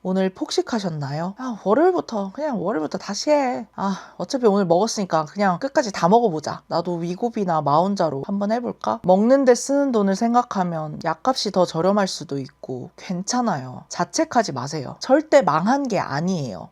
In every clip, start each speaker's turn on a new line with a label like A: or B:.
A: 오늘 폭식하셨나요? 월요일부터 다시 해. 어차피 오늘 먹었으니까 그냥 끝까지 다 먹어보자. 나도 위고비나 마혼자로 한번 해볼까? 먹는데 쓰는 돈을 생각하면 약값이 더 저렴할 수도 있고 괜찮아요. 자책하지 마세요. 절대 망한 게 아니에요.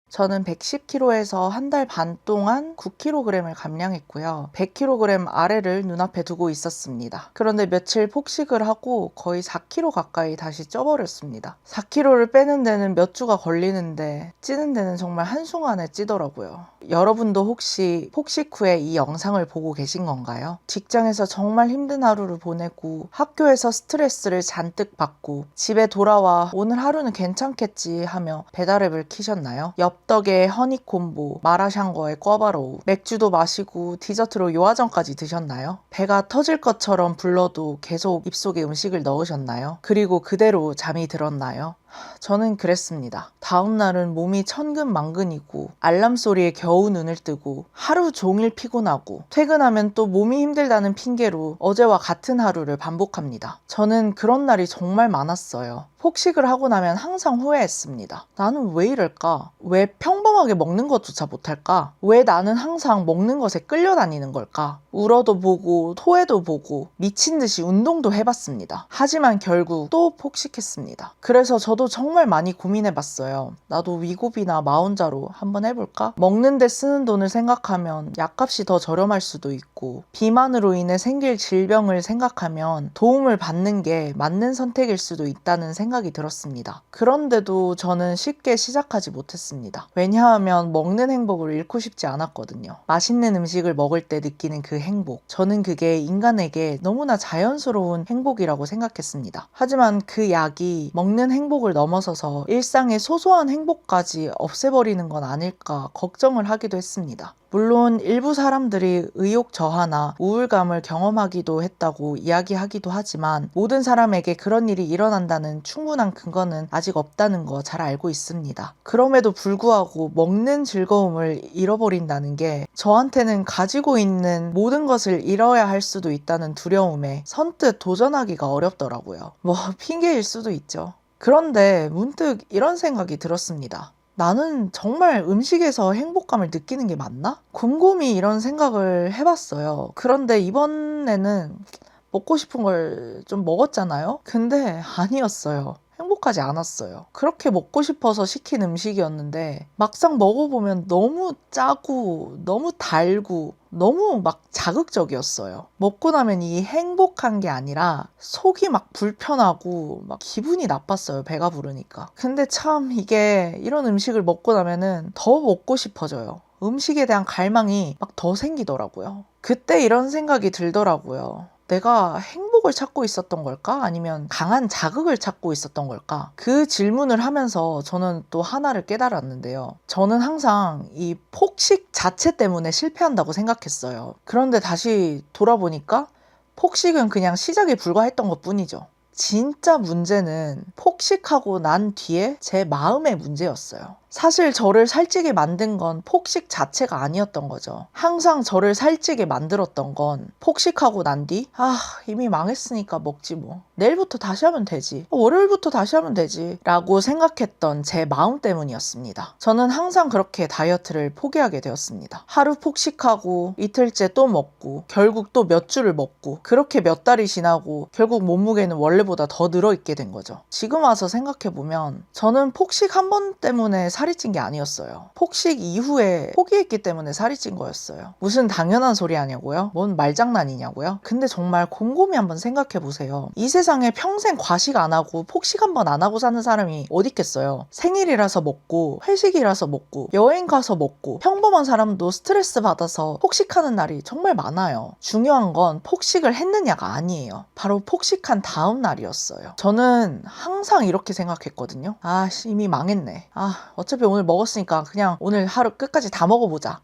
A: 저는 110kg에서 한 달 반 동안 9kg을 감량했고요. 100kg 아래를 눈앞에 두고 있었습니다. 그런데 며칠 폭식을 하고 거의 4kg 가까이 다시 쪄버렸습니다. 4kg를 빼는 데는 몇 주가 걸리는데 찌는 데는 정말 한순간에 찌더라고요. 여러분도 혹시 폭식 후에 이 영상을 보고 계신 건가요? 직장에서 정말 힘든 하루를 보내고 학교에서 스트레스를 잔뜩 받고 집에 돌아와 오늘 하루는 괜찮겠지 하며 배달앱을 키셨나요? 엽떡에 허니콤보, 마라샹궈에 꿔바로우, 맥주도 마시고 디저트로 요아정까지 드셨나요? 배가 터질 것처럼 불러도 계속 입속에 음식을 넣으셨나요? 그리고 그대로 잠이 들었나요? 저는 그랬습니다. 다음날은 몸이 천근만근이고 알람 소리에 겨우 눈을 뜨고 하루 종일 피곤하고 퇴근하면 또 몸이 힘들다는 핑계로 어제와 같은 하루를 반복합니다. 저는 그런 날이 정말 많았어요. 폭식을 하고 나면 항상 후회했습니다. 나는 왜 이럴까? 왜 평범하게 먹는 것조차 못할까? 왜 나는 항상 먹는 것에 끌려다니는 걸까? 울어도 보고 토해도 보고 미친 듯이 운동도 해봤습니다. 하지만 결국 또 폭식했습니다. 그래서 저도 정말 많이 고민해봤어요. 나도 위고비나 마혼자로 한번 해볼까? 먹는데 쓰는 돈을 생각하면 약값이 더 저렴할 수도 있고 비만으로 인해 생길 질병을 생각하면 도움을 받는 게 맞는 선택일 수도 있다는 생각이 들었습니다. 그런데도 저는 쉽게 시작하지 못했습니다. 왜냐하면 먹는 행복을 잃고 싶지 않았거든요. 맛있는 음식을 먹을 때 느끼는 그 행복, 저는 그게 인간에게 너무나 자연스러운 행복이라고 생각했습니다. 하지만 그 약이 먹는 행복을 넘어서서 일상의 소소한 행복까지 없애버리는 건 아닐까 걱정을 하기도 했습니다. 물론 일부 사람들이 의욕 저하나 우울감을 경험하기도 했다고 이야기하기도 하지만 모든 사람에게 그런 일이 일어난다는 충분한 근거는 아직 없다는 거 잘 알고 있습니다. 그럼에도 불구하고 먹는 즐거움을 잃어버린다는 게 저한테는 가지고 있는 모든 것을 잃어야 할 수도 있다는 두려움에 선뜻 도전하기가 어렵더라고요. 핑계일 수도 있죠. 그런데 문득 이런 생각이 들었습니다. 나는 정말 음식에서 행복감을 느끼는 게 맞나? 곰곰이 이런 생각을 해봤어요. 그런데 이번에는 먹고 싶은 걸 좀 먹었잖아요? 근데 아니었어요. 행복하지 않았어요. 그렇게 먹고 싶어서 시킨 음식이었는데 막상 먹어보면 너무 짜고 너무 달고 너무 막 자극적이었어요. 먹고 나면 이 행복한 게 아니라 속이 막 불편하고 막 기분이 나빴어요. 배가 부르니까. 근데 참 이게 이런 음식을 먹고 나면은 더 먹고 싶어져요. 음식에 대한 갈망이 막 더 생기더라고요. 그때 이런 생각이 들더라고요. 내가 행복을 찾고 있었던 걸까? 아니면 강한 자극을 찾고 있었던 걸까? 그 질문을 하면서 저는 또 하나를 깨달았는데요. 저는 항상 이 폭식 자체 때문에 실패한다고 생각했어요. 그런데 다시 돌아보니까 폭식은 그냥 시작에 불과했던 것 뿐이죠. 진짜 문제는 폭식하고 난 뒤에 제 마음의 문제였어요. 사실 저를 살찌게 만든 건 폭식 자체가 아니었던 거죠. 항상 저를 살찌게 만들었던 건 폭식하고 난 뒤 이미 망했으니까 먹지 뭐. 내일부터 다시 하면 되지. 월요일부터 다시 하면 되지. 라고 생각했던 제 마음 때문이었습니다. 저는 항상 그렇게 다이어트를 포기하게 되었습니다. 하루 폭식하고 이틀째 또 먹고 결국 또 몇 주를 먹고 그렇게 몇 달이 지나고 결국 몸무게는 원래보다 더 늘어있게 된 거죠. 지금 와서 생각해보면 저는 폭식 한 번 때문에 살이 찐 게 아니었어요. 폭식 이후에 포기했기 때문에 살이 찐 거였어요. 무슨 당연한 소리 하냐고요? 뭔 말장난이냐고요? 근데 정말 곰곰이 한번 생각해보세요. 이 세상에 평생 과식 안 하고 폭식 한 번 안 하고 사는 사람이 어디 있겠어요? 생일이라서 먹고 회식이라서 먹고 여행 가서 먹고 평범한 사람도 스트레스 받아서 폭식하는 날이 정말 많아요. 중요한 건 폭식을 했느냐가 아니에요. 바로 폭식한 다음 날이었어요. 저는 항상 이렇게 생각했거든요. 이미 망했네. 어차피 오늘 먹었으니까 그냥 오늘 하루 끝까지 다 먹어보자.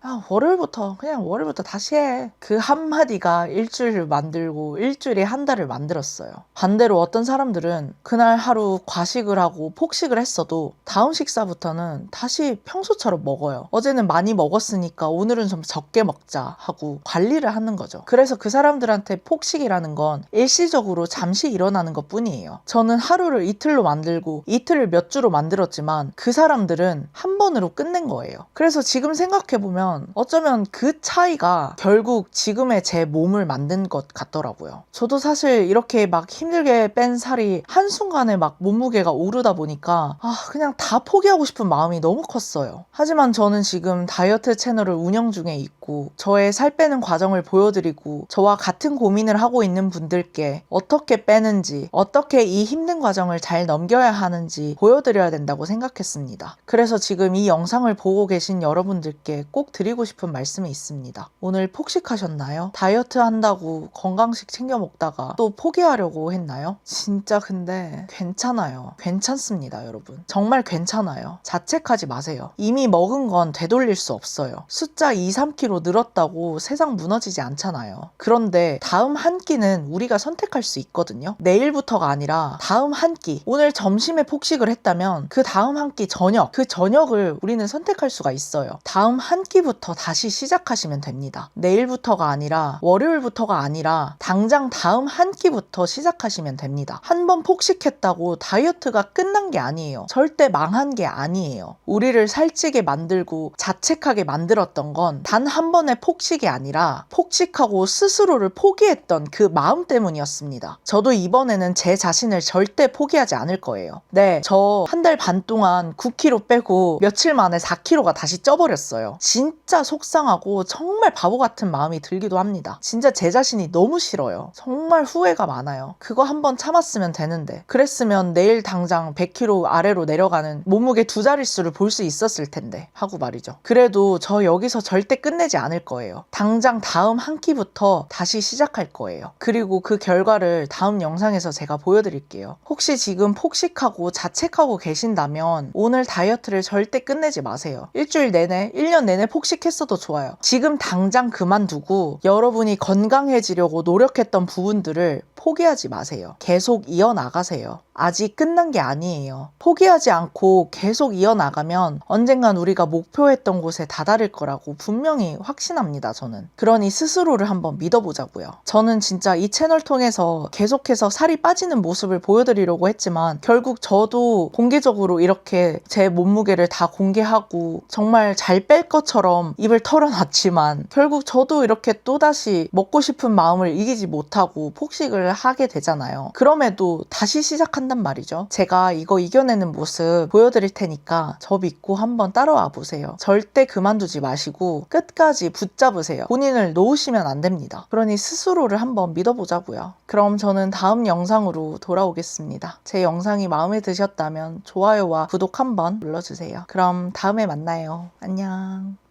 A: 월요일부터 다시 해. 그 한마디가 일주일을 만들고 일주일이 한 달을 만들었어요. 반대로 어떤 사람들은 그날 하루 과식을 하고 폭식을 했어도 다음 식사부터는 다시 평소처럼 먹어요. 어제는 많이 먹었으니까 오늘은 좀 적게 먹자 하고 관리를 하는 거죠. 그래서 그 사람들한테 폭식이라는 건 일시적으로 잠시 일어나는 것 것뿐이에요. 저는 하루를 이틀로 만들고 이틀을 몇 주로 만들었지만 그 사람들은 한 번으로 끝낸 거예요. 그래서 지금 생각해보면 어쩌면 그 차이가 결국 지금의 제 몸을 만든 것 같더라고요. 저도 사실 이렇게 막 힘들게 뺀 살이 한순간에 막 몸무게가 오르다 보니까 그냥 다 포기하고 싶은 마음이 너무 컸어요. 하지만 저는 지금 다이어트 채널을 운영 중에 있고 저의 살 빼는 과정을 보여드리고 저와 같은 고민을 하고 있는 분들께 어떻게 빼는지 어떻게 이 힘든 과정을 잘 넘겨야 하는지 보여드려야 된다고 생각했습니다. 그래서 지금 이 영상을 보고 계신 여러분들께 꼭 드리고 싶은 말씀이 있습니다. 오늘 폭식하셨나요? 다이어트 한다고 건강식 챙겨 먹다가 또 포기하려고 했나요? 진짜 근데 괜찮아요. 괜찮습니다, 여러분. 정말 괜찮아요. 자책하지 마세요. 이미 먹은 건 되돌릴 수 없어요. 숫자 2, 3kg 늘었다고 세상 무너지지 않잖아요. 그런데 다음 한 끼는 우리가 선택할 수 있거든요. 내일부터가 아니라 다음 한 끼. 오늘 점심에 폭식을 했다면 그 다음 한 끼 저녁, 그 저녁을 우리는 선택할 수가 있어요. 다음 한 끼부터 다시 시작하시면 됩니다. 내일부터가 아니라 월요일부터가 아니라 당장 다음 한 끼부터 시작하시면 됩니다. 한 번 폭식했다고 다이어트가 끝난 게 아니에요. 절대 망한 게 아니에요. 우리를 살찌게 만들고 자책하게 만들었던 건 단 한 번의 폭식이 아니라 폭식하고 스스로를 포기했던 그 마음 때문이었습니다. 저도 이번에는 제 자신을 절대 포기하지 않을 거예요. 네, 저 한 달 반 동안 9kg 빼고 며칠 만에 4kg가 다시 쪄버렸어요. 진짜 속상하고 정말 바보 같은 마음이 들기도 합니다. 진짜 제 자신이 너무 싫어요. 정말 후회가 많아요. 그거 한번 참았으면 되는데 그랬으면 내일 당장 100kg 아래로 내려가는 몸무게 2자릿수를 볼 수 있었을 텐데 하고 말이죠. 그래도 저 여기서 절대 끝내지 않을 거예요. 당장 다음 한 끼부터 다시 시작할 거예요. 그리고 그 결과를 다음 영상에서 제가 보여드릴게요. 혹시 지금 폭식하고 자책하고 계신다면 오늘 다이어트를 절대 끝내지 마세요. 일주일 내내, 1년 내내 폭식했어도 좋아요. 지금 당장 그만두고 여러분이 건강해지려고 노력했던 부분들을 포기하지 마세요. 계속 이어나가세요. 아직 끝난 게 아니에요. 포기하지 않고 계속 이어나가면 언젠간 우리가 목표했던 곳에 다다를 거라고 분명히 확신합니다, 저는. 그러니 스스로를 한번 믿어보자고요. 저는 진짜 이 채널 통해서 계속해서 살이 빠지는 모습을 보여드리려고 했지만 결국 저도 공개적으로 이렇게 제 몸무게를 다 공개하고 정말 잘 뺄 것처럼 입을 털어놨지만 결국 저도 이렇게 또다시 먹고 싶은 마음을 이기지 못하고 폭식을 하게 되잖아요. 그럼에도 다시 시작한단 말이죠. 제가 이거 이겨내는 모습 보여드릴 테니까 저 믿고 한번 따라와 보세요. 절대 그만두지 마시고 끝까지 붙잡으세요. 본인을 놓으시면 안 됩니다. 그러니 스스로를 한번 믿어보자고요. 그럼 저는 다음 영상으로 돌아오겠습니다. 제 영상이 마음에 드셨다면 좋아요와 구독 한번 눌러주세요. 그럼 다음에 만나요. 안녕.